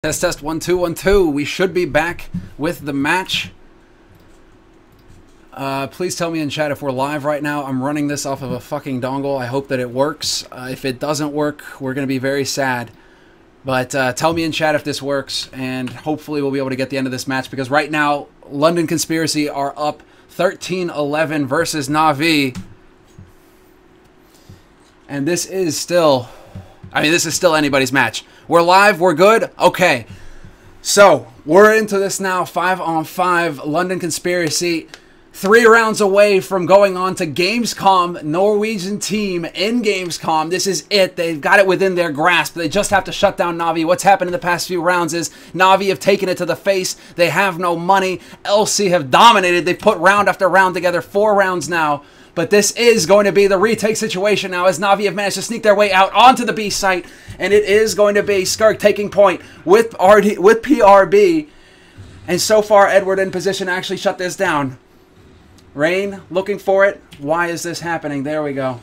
Test, test, 1 2 1 2. We should be back with the match. Please tell me in chat if we're live right now. I'm running this off of a fucking dongle. I hope that it works. If it doesn't work, we're going to be very sad. But tell me in chat if this works, and hopefully we'll be able to get the end of this match, because right now, London Conspiracy are up 13-11 versus Navi. And this is still... this is still anybody's match. We're live. We're good. Okay. So, we're into this now. 5-on-5. London Conspiracy. 3 rounds away from going on to Gamescom. Norwegian team in Gamescom. This is it. They've got it within their grasp. They just have to shut down Navi. What's happened in the past few rounds is Navi have taken it to the face. They have no money. LC have dominated. They've put round after round together. 4 rounds now. But this is going to be the retake situation now, as Navi have managed to sneak their way out onto the B site. And it is going to be Skirk taking point with PRB. And so far, Edward in position to actually shut this down. Rain looking for it. Why is this happening? There we go.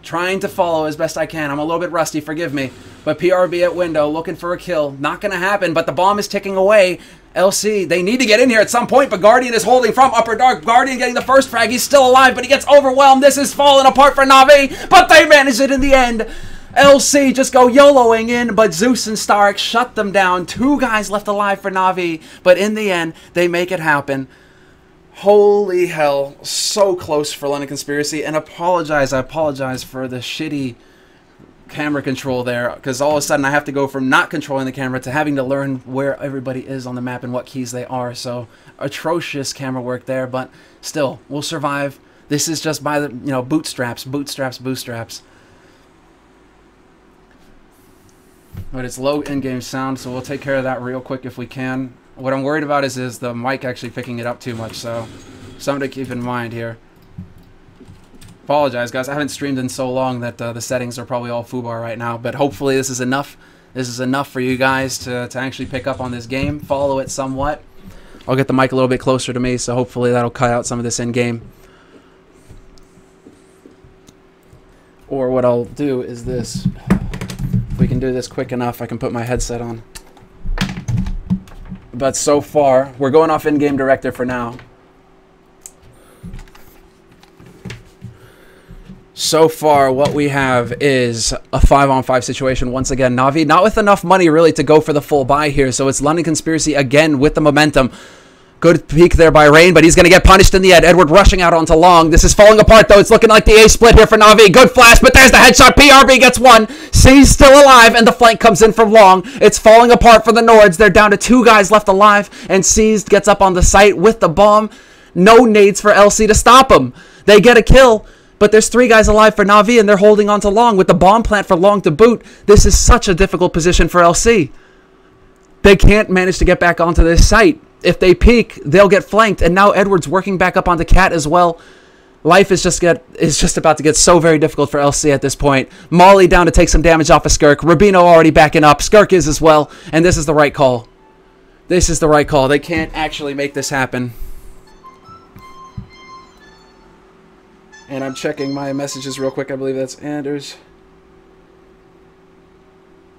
Trying to follow as best I can. I'm a little bit rusty, forgive me. But PRB at window looking for a kill. Not going to happen, but the bomb is ticking away. LC, they need to get in here at some point, but Guardian is holding from Upper Dark. Guardian getting the first frag. He's still alive, but he gets overwhelmed. This is falling apart for Navi, but they manage it in the end. LC just go YOLOing in, but Zeus and Stark shut them down. 2 guys left alive for Navi, but in the end, they make it happen. Holy hell, so close for London Conspiracy. And I apologize for the shitty camera control there, because all of a sudden I have to go from not controlling the camera to having to learn where everybody is on the map and what keys they are. So atrocious camera work there, but still, we'll survive. This is just by the bootstraps. But it's low in-game sound, so we'll take care of that real quick if we can. What I'm worried about is the mic actually picking it up too much, so something to keep in mind here. Apologize, guys. I haven't streamed in so long that the settings are probably all foobar right now, but hopefully this is enough. This is enough for you guys to actually pick up on this game, follow it somewhat. I'll get the mic a little bit closer to me, so hopefully that'll cut out some of this in-game. Or what I'll do is this. If we can do this quick enough, I can put my headset on. But so far, we're going off in-game director for now. So far, what we have is a 5-on-5 situation. Once again, Navi not with enough money really to go for the full buy here. So it's London Conspiracy again with the momentum. Good peek there by Rain, but he's going to get punished in the end. Edward rushing out onto Long. This is falling apart, though. It's looking like the A split here for Navi. Good flash, but there's the headshot. PRB gets one. C's still alive, and the flank comes in from Long. It's falling apart for the Nords. They're down to 2 guys left alive, and C's gets up on the site with the bomb. No nades for LC to stop him. They get a kill. But there's 3 guys alive for Navi, and they're holding on to Long with the bomb plant for Long to boot. This is such a difficult position for LC. They can't manage to get back onto this site. If they peek, they'll get flanked. And now Edward's working back up onto Cat as well. Life is just about to get so very difficult for LC at this point. Molly down to take some damage off of Skirk. Rubino already backing up. Skirk is as well. And this is the right call. This is the right call. They can't actually make this happen. And I'm checking my messages real quick. I believe that's Anders.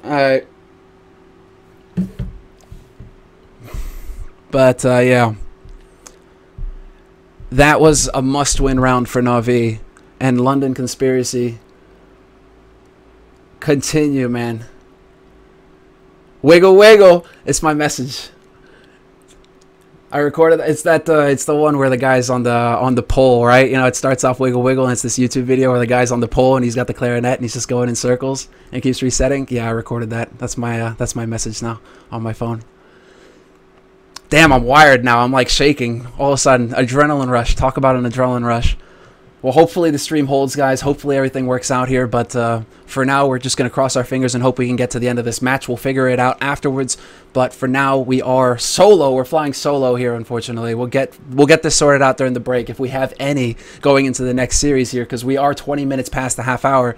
Alright. But, yeah. That was a must-win round for Navi. And London Conspiracy. Continue, man. Wiggle, wiggle. It's my message. I recorded. It's the one where the guy's on the pole, right? It starts off wiggle wiggle, and it's this YouTube video where the guy's on the pole and he's got the clarinet and he's just going in circles and keeps resetting. Yeah, I recorded that. That's my message now on my phone. Damn, I'm wired now. I'm like shaking all of a sudden. Adrenaline rush. Talk about an adrenaline rush. Well, hopefully the stream holds, guys. Hopefully everything works out here. But for now, we're just going to cross our fingers and hope we can get to the end of this match. We'll figure it out afterwards. But for now, we are solo. We're flying solo here, unfortunately. We'll get this sorted out during the break if we have any going into the next series here, because we are 20 minutes past the half hour.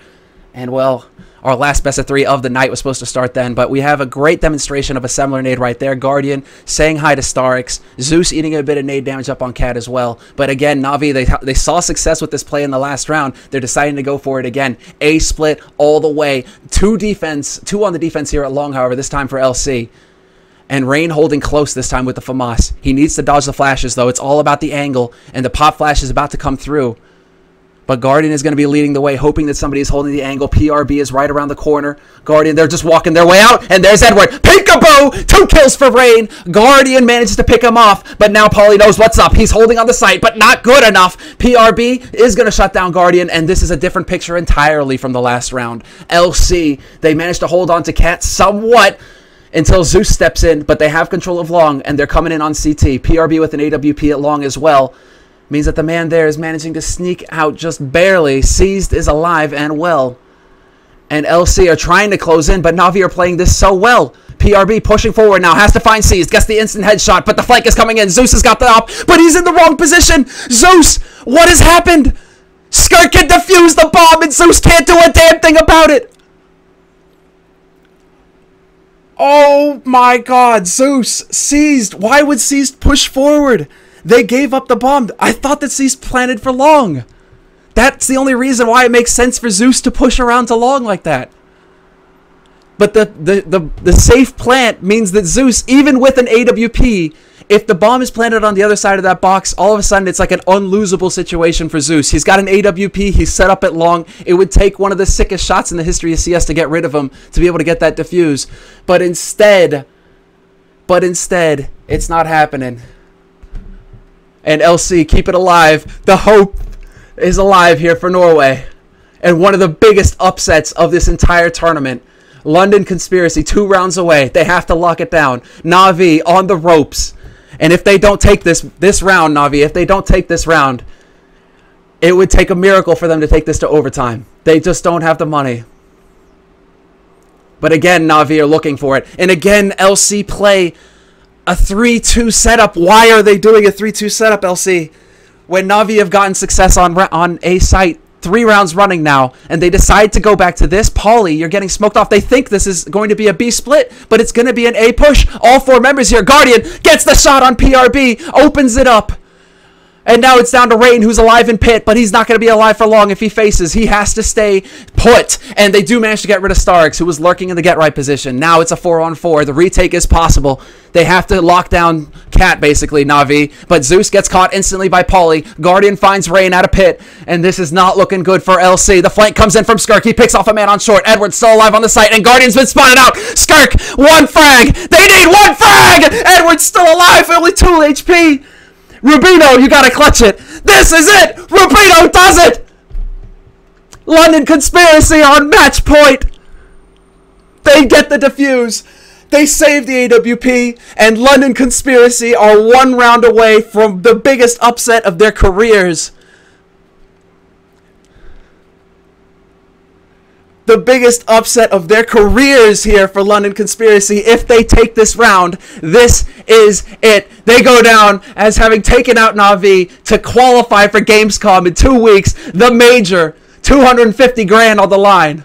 And, well, our last best of 3 of the night was supposed to start then, but we have a great demonstration of assembler nade right there. Guardian saying hi to Starix. Zeus eating a bit of nade damage up on Cat as well. But again, Navi, they saw success with this play in the last round. They're deciding to go for it again. A split all the way. 2 on the defense here at long, however, this time for LC. And Rain holding close this time with the FAMAS. He needs to dodge the flashes, though. It's all about the angle, and the pop flash is about to come through. But Guardian is going to be leading the way, hoping that somebody is holding the angle. PRB is right around the corner. Guardian, they're just walking their way out. And there's Edward. Peekaboo! 2 kills for Rain. Guardian manages to pick him off. But now Paulie knows what's up. He's holding on the site, but not good enough. PRB is going to shut down Guardian. And this is a different picture entirely from the last round. LC, they managed to hold on to Cat somewhat until Zeus steps in. But they have control of long, and they're coming in on CT. PRB with an AWP at long as well. Means that the man there is managing to sneak out just barely. Seized is alive and well. And LC are trying to close in, but Navi are playing this so well. PRB pushing forward now, has to find Seized, gets the instant headshot, but the flank is coming in. Zeus has got the up, but he's in the wrong position. Zeus, what has happened? Skirk can defuse the bomb, and Zeus can't do a damn thing about it. Oh my god, Zeus, Seized. Why would Seized push forward? They gave up the bomb. I thought that Zeus planted for long. That's the only reason why it makes sense for Zeus to push around to long like that. But the safe plant means that Zeus, even with an AWP, if the bomb is planted on the other side of that box, all of a sudden it's like an unlosable situation for Zeus. He's got an AWP. He's set up at long. It would take one of the sickest shots in the history of CS to get rid of him to be able to get that defuse. But instead, it's not happening. And LC, keep it alive. The hope is alive here for Norway. And one of the biggest upsets of this entire tournament. London Conspiracy, 2 rounds away. They have to lock it down. Navi on the ropes. And if they don't take this round, Navi, if they don't take this round, it would take a miracle for them to take this to overtime. They just don't have the money. But again, Navi are looking for it. And again, LC play a 3-2 setup. Why are they doing a 3-2 setup, LC? When Navi have gotten success on A site 3 rounds running now, and they decide to go back to this. Paulie, you're getting smoked off. They think this is going to be a B split, but it's going to be an A push. All 4 members here. Guardian gets the shot on PRB, opens it up. And now it's down to Rain, who's alive in pit, but he's not going to be alive for long if he faces. He has to stay put. And they do manage to get rid of Starix, who was lurking in the get-right position. Now it's a 4-on-4. The retake is possible. They have to lock down Cat, basically, Navi. But Zeus gets caught instantly by Paulie. Guardian finds Rain out of pit. And this is not looking good for LC. The flank comes in from Skirk. He picks off a man on short. Edward's still alive on the site, and Guardian's been spotted out. Skirk, 1 frag. They need 1 frag! Edward's still alive, only 2 HP. Rubino, you gotta clutch it. This is it! Rubino does it! London Conspiracy on match point. They get the defuse. They save the AWP. And London Conspiracy are 1 round away from the biggest upset of their careers. The biggest upset of their careers here for London Conspiracy. If they take this round, this is it. They go down as having taken out Navi to qualify for Gamescom in 2 weeks. The major, 250 grand on the line.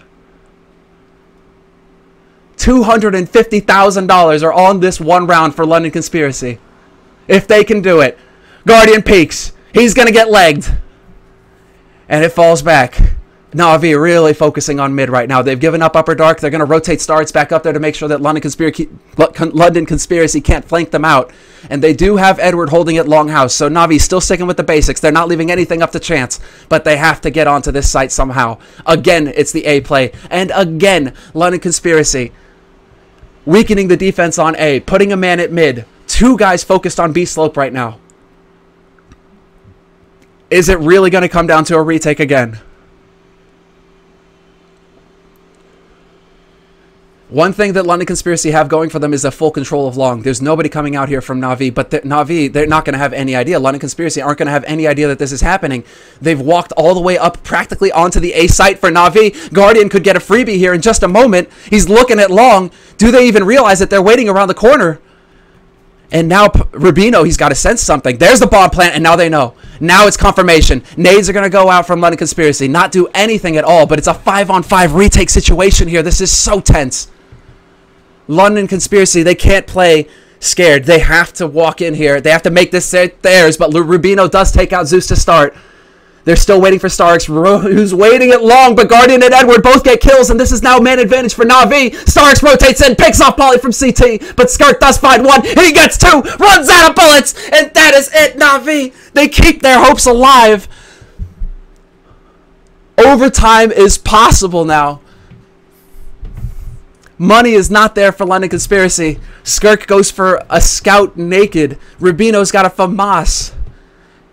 $250,000 are on this 1 round for London Conspiracy. If they can do it. Guardian peeks. He's going to get legged. And it falls back. Navi really focusing on mid right now. They've given up upper dark. They're going to rotate Starts back up there to make sure that London Conspiracy can't flank them out. And they do have Edward holding it longhouse. So Navi's still sticking with the basics. They're not leaving anything up to chance. But they have to get onto this site somehow. Again, it's the A play. And again, London Conspiracy weakening the defense on A. Putting a man at mid. 2 guys focused on B slope right now. Is it really going to come down to a retake again? One thing that London Conspiracy have going for them is a full control of long. There's nobody coming out here from Navi, but Navi, they're not going to have any idea. London Conspiracy aren't going to have any idea that this is happening. They've walked all the way up practically onto the A site for Navi. Guardian could get a freebie here in just a moment. He's looking at long. Do they even realize that they're waiting around the corner? And now Rubino, he's got to sense something. There's the bomb plant, and now they know. Now it's confirmation. Nades are going to go out from London Conspiracy. Not do anything at all, but it's a 5-on-5 retake situation here. This is so tense. London Conspiracy, they can't play scared. They have to walk in here. They have to make this theirs, but Rubino does take out Zeus to start. They're still waiting for Starks, who's waiting it long, but Guardian and Edward both get kills, and this is now man advantage for Navi. Starks rotates in, picks off Polly from CT, but Skirk does find one. He gets two, runs out of bullets, and that is it, Navi. They keep their hopes alive. Overtime is possible now. Money is not there for London Conspiracy. Skirk goes for a scout naked. Rubino's got a FAMAS.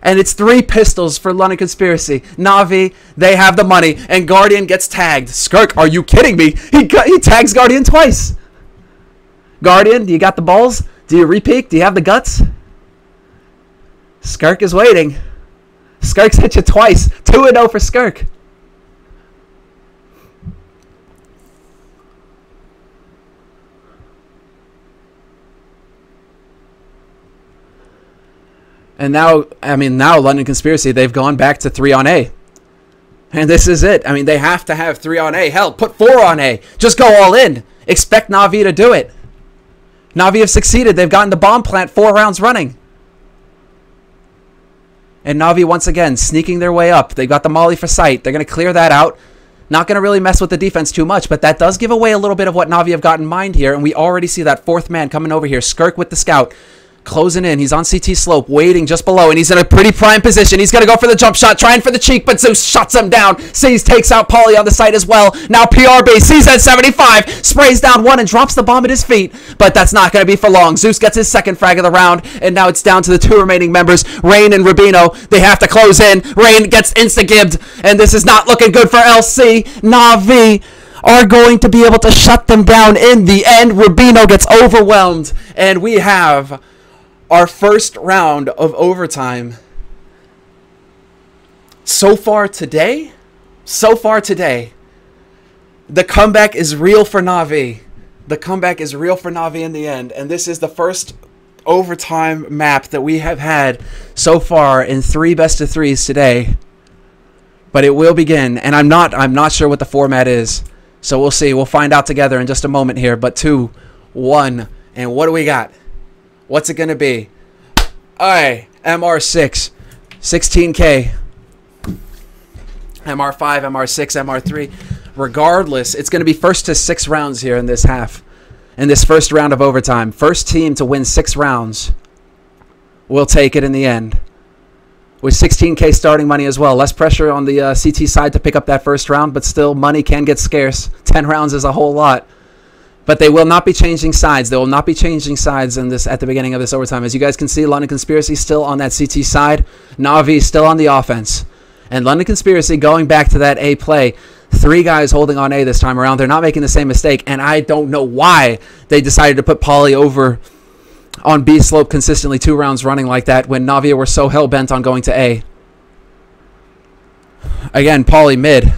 And it's 3 pistols for London Conspiracy. Navi, they have the money. And Guardian gets tagged. Skirk, are you kidding me? He tags Guardian twice. Guardian, do you got the balls? Do you repeat? Do you have the guts? Skirk is waiting. Skirk's hit you twice. 2-0 for Skirk. And now, now London Conspiracy, they've gone back to 3 on A. And this is it. They have to have 3 on A. Hell, put 4 on A. Just go all in. Expect Navi to do it. Navi have succeeded. They've gotten the bomb plant 4 rounds running. And Navi, once again, sneaking their way up. They've got the molly for sight. They're going to clear that out. Not going to really mess with the defense too much, but that does give away a little bit of what Navi have got in mind here. And we already see that 4th man coming over here. Skirk with the scout. Closing in. He's on CT slope, waiting just below, and he's in a pretty prime position. He's going to go for the jump shot, trying for the cheek, but Zeus shuts him down. Sees, takes out Polly on the side as well. Now PRB sees at 75, sprays down 1 and drops the bomb at his feet, but that's not going to be for long. Zeus gets his 2nd frag of the round, and now it's down to the 2 remaining members, Rain and Rubino. They have to close in. Rain gets insta-gibbed, and this is not looking good for LC. Navi are going to be able to shut them down in the end. Rubino gets overwhelmed, and we have our first round of overtime. So far today, the comeback is real for Navi. The comeback is real for Navi in the end. And this is the first overtime map that we have had so far in 3 best-of-3s today. But it will begin. And I'm not sure what the format is. So we'll see. We'll find out together in just a moment here. But 2, 1, and what do we got? What's it going to be? Alright, MR6, 16K, MR5, MR6, MR3. Regardless, it's going to be 1st to 6 rounds here in this half. In this first round of overtime. First team to win 6 rounds will take it in the end. With 16K starting money as well. Less pressure on the CT side to pick up that first round, but still money can get scarce. 10 rounds is a whole lot. But they will not be changing sides. They will not be changing sides in this at the beginning of this overtime. As you guys can see, London Conspiracy still on that CT side. Navi still on the offense. And London Conspiracy going back to that A play. 3 guys holding on A this time around. They're not making the same mistake. And I don't know why they decided to put Polly over on B slope consistently 2 rounds running like that when Navi were so hell-bent on going to A. Again, Polly mid.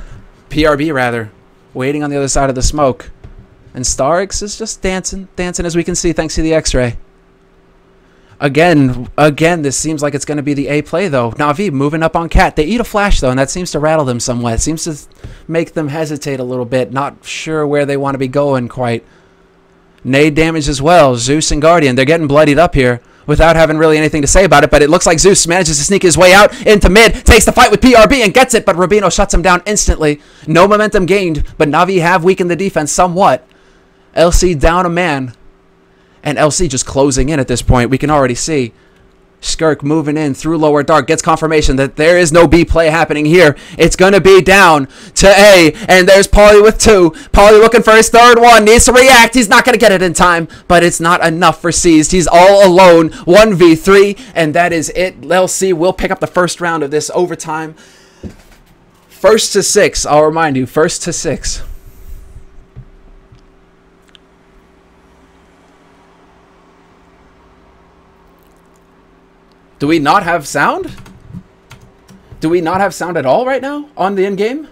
PRB rather. Waiting on the other side of the smoke. And Starks is just dancing as we can see thanks to the X-ray. Again, this seems like it's going to be the A play, though. Navi moving up on Cat. They eat a flash, though, and that seems to rattle them somewhat. It seems to make them hesitate a little bit. Not sure where they want to be going quite. Nade damage as well. Zeus and Guardian, they're getting bloodied up here without having really anything to say about it, but it looks like Zeus manages to sneak his way out into mid, takes the fight with PRB and gets it, but Rubino shuts him down instantly. No momentum gained, but Navi have weakened the defense somewhat. LC down a man. And LC just closing in at this point. We can already see Skirk moving in through lower dark. Gets confirmation that there is no B play happening here. It's going to be down to A. And there's Pauly with 2. Pauly looking for his 3rd one. Needs to react. He's not going to get it in time. But it's not enough for Seized. He's all alone. 1v3. And that is it. LC will pick up the first round of this overtime. 1st to 6. I'll remind you. 1st to 6. Do we not have sound? Do we not have sound at all right now on the in-game?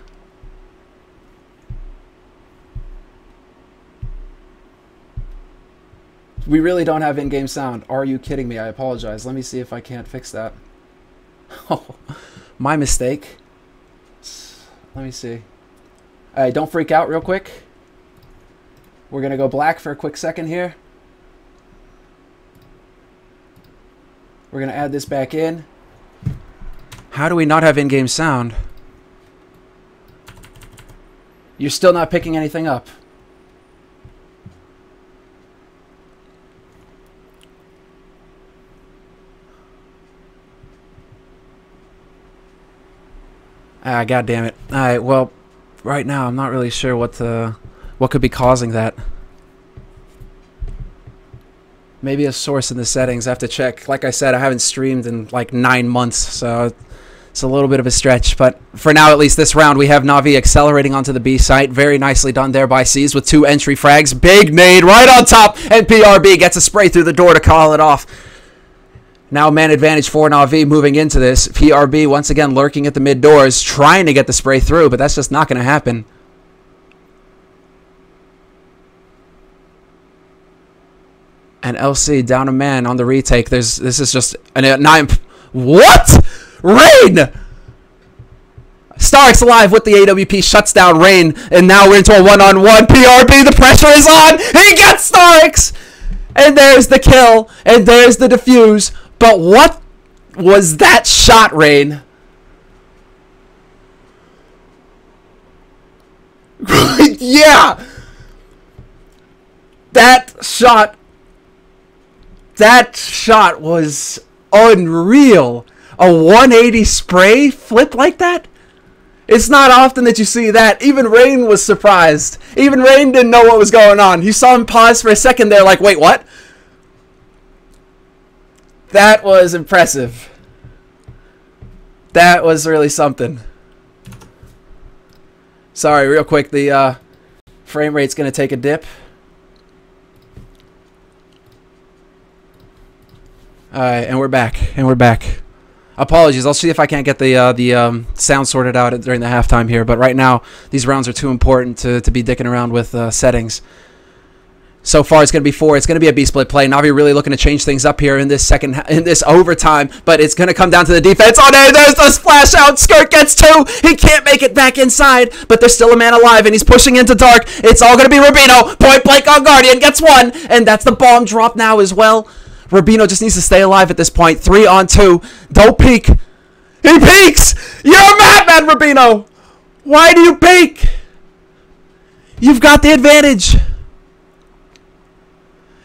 We really don't have in-game sound. Are you kidding me? I apologize. Let me see if I can't fix that. Oh, My mistake. Let me see. All right, don't freak out real quick. We're going to go black for a quick second here. We're going to add this back in. How do we not have in-game sound? You're still not picking anything up. Ah, God damn it. All right, well, right now I'm not really sure what could be causing that. Maybe a source in the settings. I have to check. Like I said, I haven't streamed in like 9 months, so it's a little bit of a stretch. But for now, at least this round, we have Navi accelerating onto the B site. Very nicely done there by C's with 2 entry frags. Big nade right on top, and PRB gets a spray through the door to call it off. Now man advantage for Navi moving into this. PRB once again lurking at the mid doors, trying to get the spray through, but that's just not going to happen. And LC down a man on the retake. This is just an 9. What? Rain! Starks alive with the AWP, shuts down Rain, and now we're into a one-on-one. PRB, the pressure is on. He gets Starks! And there's the kill, and there's the defuse. But what was that shot, Rain? Yeah! That shot was unreal. A 180 spray flip like that? It's not often that you see that. Even Rain was surprised. Even Rain didn't know what was going on. You saw him pause for a second there like, wait, what? That was impressive. That was really something. Sorry, real quick, the frame rate's going to take a dip. Alright, and we're back. Apologies, I'll see if I can't get the sound sorted out during the halftime here, but right now, these rounds are too important to be dicking around with settings. So far, it's going to be 4. It's going to be a B-split play. Navi really looking to change things up here in this overtime, but it's going to come down to the defense. Oh, no, there's the splash out. Skirt gets 2. He can't make it back inside, but there's still a man alive, and he's pushing into dark. It's all going to be Rubino. Point blank on Guardian. Gets 1, and that's the bomb drop now as well. Rubino just needs to stay alive at this point. 3 on 2. Don't peek. He peeks. You're a madman, Rubino. Why do you peek? You've got the advantage.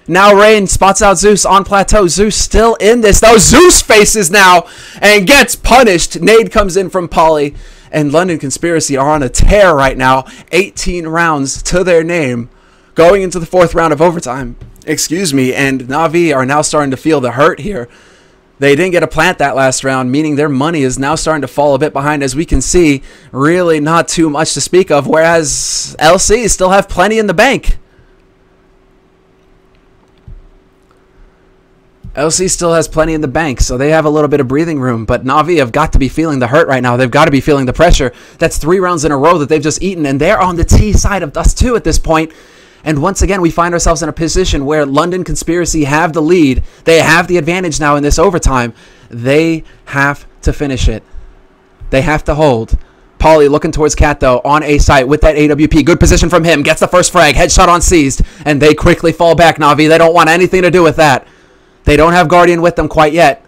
Now Rain spots out Zeus on plateau. Zeus still in this, though. Zeus faces now and gets punished. Nade comes in from Polly. And London Conspiracy are on a tear right now. 18 rounds to their name. Going into the 4th round of overtime. Excuse me. And Navi are now starting to feel the hurt here. They didn't get a plant that last round, meaning their money is now starting to fall a bit behind. As we can see, really not too much to speak of. Whereas LC still have plenty in the bank. LC still has plenty in the bank, so they have a little bit of breathing room. But Navi have got to be feeling the hurt right now. They've got to be feeling the pressure. That's 3 rounds in a row that they've just eaten, and they're on the T side of us too at this point. And once again, we find ourselves in a position where London Conspiracy have the lead. They have the advantage now in this overtime. They have to finish it. They have to hold. Pauly looking towards Cat, though, on A site with that AWP. Good position from him. Gets the first frag. Headshot on seized. And they quickly fall back, Navi. They don't want anything to do with that. They don't have Guardian with them quite yet.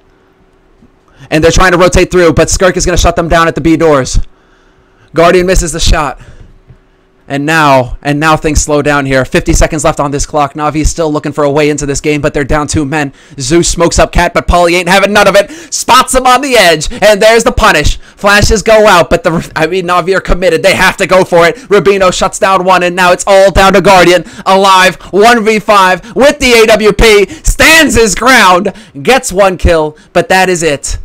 And they're trying to rotate through, but Skirk is going to shut them down at the B doors. Guardian misses the shot. And now things slow down here. 50 seconds left on this clock. Navi is still looking for a way into this game, but they're down 2 men. Zeus smokes up Cat, but Pauly ain't having none of it. Spots him on the edge, and there's the punish. Flashes go out, but Navi are committed. They have to go for it. Rubino shuts down 1, and now it's all down to Guardian. Alive, 1v5 with the AWP. Stands his ground. Gets 1 kill, but that is it.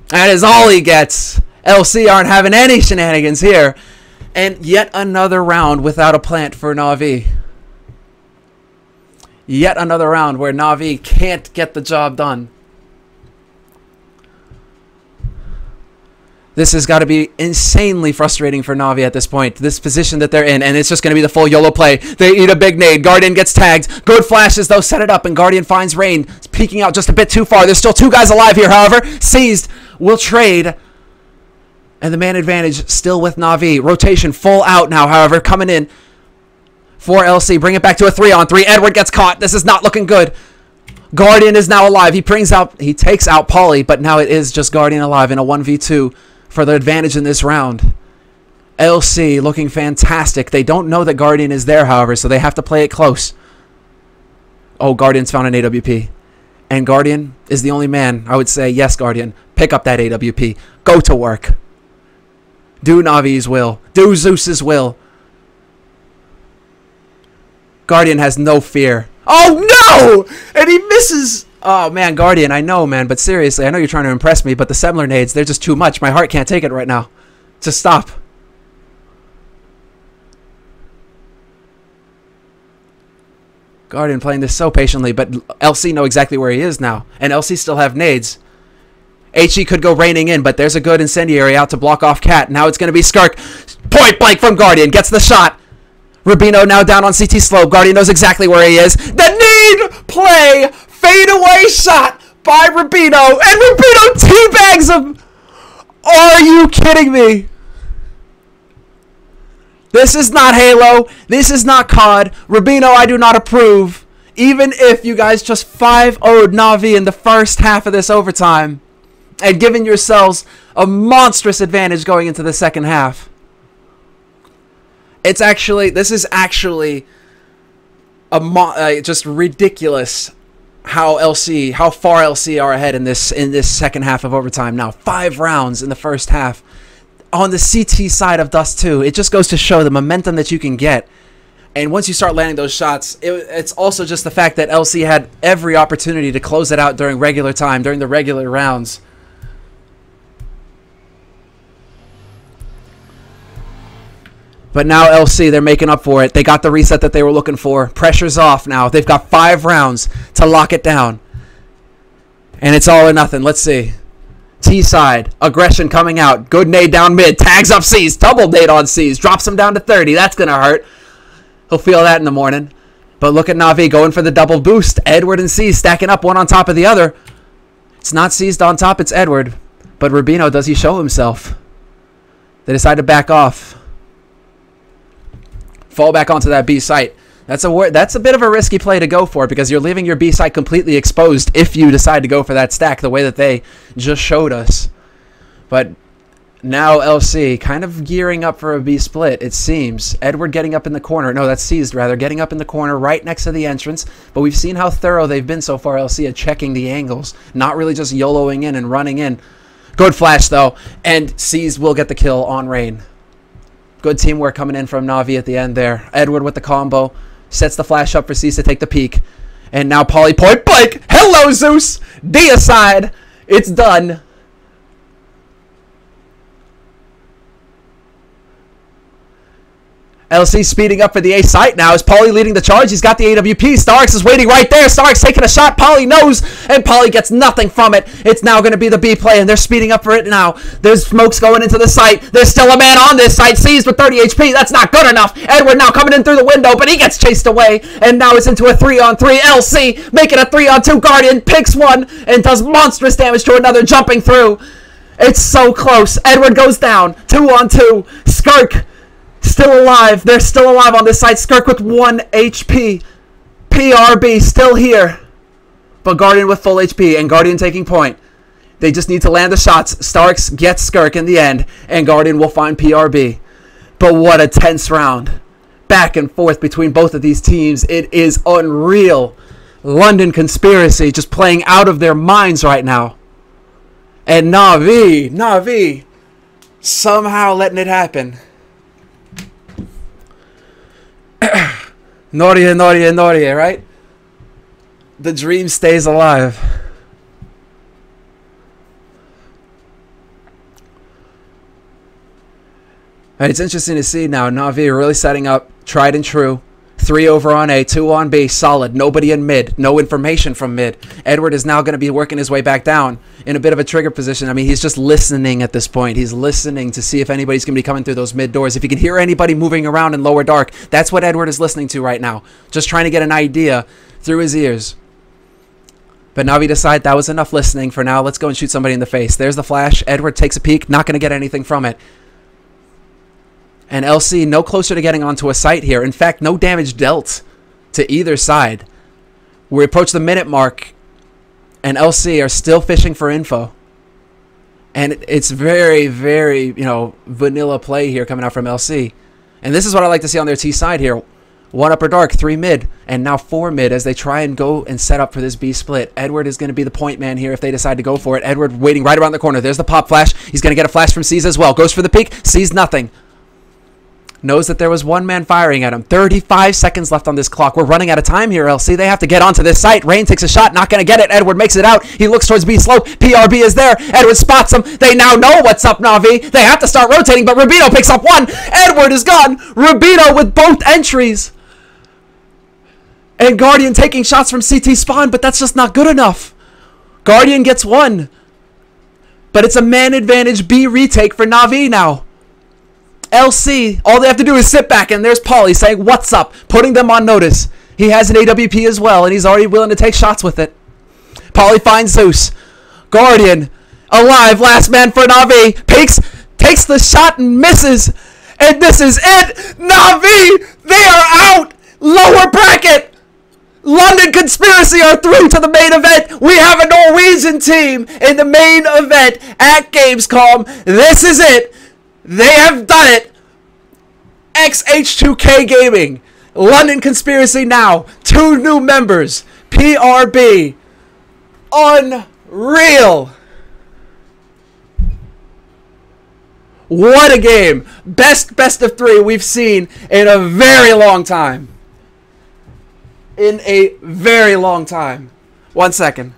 That is all he gets. LC aren't having any shenanigans here. And yet another round without a plant for Navi. Yet another round where Navi can't get the job done. This has got to be insanely frustrating for Navi at this point. This position that they're in, and it's just going to be the full YOLO play. They eat a big nade. Guardian gets tagged. Good flashes, though, set it up, and Guardian finds Rain. It's peeking out just a bit too far. There's still 2 guys alive here, however. Seized will trade. And the man advantage still with Navi. Rotation full out now, however, coming in for LC. Bring it back to a 3-on-3. Edward gets caught. This is not looking good. Guardian is now alive. He takes out Pauly, but now it is just Guardian alive in a 1v2 for the advantage in this round. LC looking fantastic. They don't know that Guardian is there, however, so they have to play it close. Oh, Guardian's found an AWP. And Guardian is the only man. I would say, yes, Guardian. Pick up that AWP. Go to work. Do Navi's will. Do Zeus's will. Guardian has no fear. Oh, no! And he misses. Oh, man, Guardian, I know, man. But seriously, I know you're trying to impress me, but the Semler nades, they're just too much. My heart can't take it right now. Just stop. Guardian playing this so patiently, but LC know exactly where he is now. And LC still have nades. HE could go raining in, but there's a good incendiary out to block off Cat. Now it's going to be Skirk. Point blank from Guardian. Gets the shot. Rubino now down on CT slope. Guardian knows exactly where he is. The need play. Fade away shot by Rubino. And Rubino teabags him. Are you kidding me? This is not Halo. This is not COD. Rubino, I do not approve. Even if you guys just 5-0'd Navi in the first half of this overtime and giving yourselves a monstrous advantage going into the second half. This is actually just ridiculous how far LC are ahead in this second half of overtime now. 5 rounds in the first half. On the CT side of Dust 2, it just goes to show the momentum that you can get. And once you start landing those shots, it's also just the fact that LC had every opportunity to close it out during regular time, during the regular rounds. But now LC, they're making up for it. They got the reset that they were looking for. Pressure's off now. They've got 5 rounds to lock it down. And it's all or nothing. Let's see. T side. Aggression coming out. Good nade down mid. Tags up C's. Double nade on C's. Drops him down to 30. That's going to hurt. He'll feel that in the morning. But look at Navi going for the double boost. Edward and C stacking up one on top of the other. It's not C's on top. It's Edward. But Rubino, does he show himself? They decide to back off. Fall back onto that B site. That's a bit of a risky play to go for because you're leaving your B site completely exposed if you decide to go for that stack the way that they just showed us. But now LC kind of gearing up for a B split, it seems. Edward getting up in the corner. No, that's Seized rather. Getting up in the corner right next to the entrance. But we've seen how thorough they've been so far, LC, at checking the angles. Not really just YOLOing in and running in. Good flash, though. And Seized will get the kill on Rain. Good teamwork coming in from Navi at the end there. Edward with the combo. Sets the flash up for Cease to take the peek. And now Pauly point blank. Hello, Zeus. D aside. It's done. LC speeding up for the A site now. Is Pauly leading the charge? He's got the AWP. Starks is waiting right there. Starks taking a shot. Pauly knows, and Pauly gets nothing from it. It's now going to be the B play, and they're speeding up for it now. There's smokes going into the site. There's still a man on this site. Seized with 30 HP. That's not good enough. Edward now coming in through the window, but he gets chased away, and now it's into a 3-on-3. LC making a 3-on-2. Guardian picks one and does monstrous damage to another jumping through. It's so close. Edward goes down. 2-on-2. Skirk still alive. They're still alive on this side. Skirk with 1 HP. PRB still here. But Guardian with full HP. And Guardian taking point. They just need to land the shots. Starks gets Skirk in the end. And Guardian will find PRB. But what a tense round. Back and forth between both of these teams. It is unreal. London Conspiracy just playing out of their minds right now. And Navi somehow letting it happen. Noria, right? The dream stays alive. And it's interesting to see now. Navi really setting up tried and true. 3 over on A, 2 on B, solid. Nobody in mid. No information from mid. Edward is now going to be working his way back down in a bit of a trigger position. I mean, he's just listening at this point. He's listening to see if anybody's going to be coming through those mid doors. If he can hear anybody moving around in lower dark, that's what Edward is listening to right now. Just trying to get an idea through his ears. But Navi decide that was enough listening for now. Let's go and shoot somebody in the face. There's the flash. Edward takes a peek. Not going to get anything from it. And LC no closer to getting onto a site here. In fact, no damage dealt to either side. We approach the minute mark. And LC are still fishing for info. And it's very, very, vanilla play here coming out from LC. And this is what I like to see on their T side here. 1 upper dark, 3 mid, and now 4 mid as they try and go and set up for this B split. Edward is going to be the point man here if they decide to go for it. Edward waiting right around the corner. There's the pop flash. He's going to get a flash from C's as well. Goes for the peek. Sees nothing. Knows that there was one man firing at him. 35 seconds left on this clock. We're running out of time here, LC. They have to get onto this site. Rain takes a shot. Not going to get it. Edward makes it out. He looks towards B slope. PRB is there. Edward spots him. They now know what's up, Navi. They have to start rotating, but Rubino picks up one. Edward is gone. Rubino with both entries. And Guardian taking shots from CT spawn, but that's just not good enough. Guardian gets one. But it's a man advantage B retake for Navi now. LC, all they have to do is sit back, and there's Pauly saying, what's up? Putting them on notice. He has an AWP as well, and he's already willing to take shots with it. Pauly finds Zeus. Guardian, alive, last man for Navi. Takes the shot and misses. And this is it. Navi, they are out. Lower bracket. London Conspiracy are through to the main event. We have a Norwegian team in the main event at Gamescom. This is it. They have done it. XH2K Gaming. London Conspiracy now. 2 new members. PRB. Unreal. What a game. Best of 3 we've seen in a very long time. In a very long time. 1 second.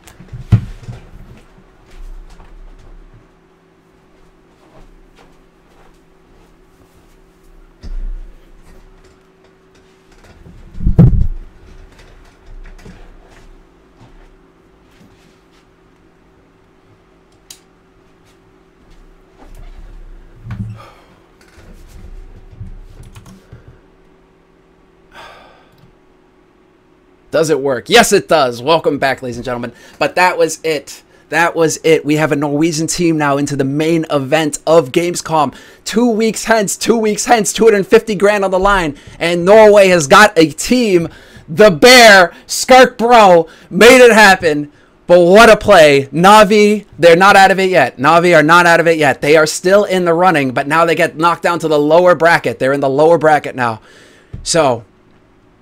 Does it work? Yes, it does. Welcome back, ladies and gentlemen. But that was it. That was it. We have a Norwegian team now into the main event of Gamescom. 2 weeks hence, 250 grand on the line. And Norway has got a team. The Bear, Skark Bro, made it happen. But what a play. Navi, they're not out of it yet. Navi are not out of it yet. They are still in the running, but now they get knocked down to the lower bracket. They're in the lower bracket now. So,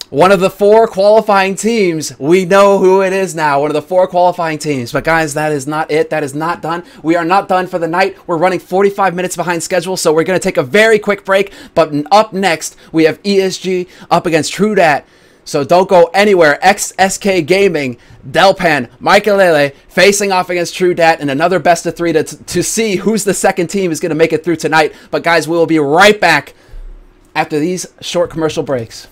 one of the 4 qualifying teams, we know who it is now. One of the 4 qualifying teams. But guys, that is not it. That is not done. We are not done for the night. We're running 45 minutes behind schedule, so we're going to take a very quick break. But up next, we have ESG up against True Dat. So don't go anywhere. XSK Gaming, Delpan, Michaelele facing off against True Dat and another best of 3 to see who's the second team is going to make it through tonight. But guys, we will be right back after these short commercial breaks.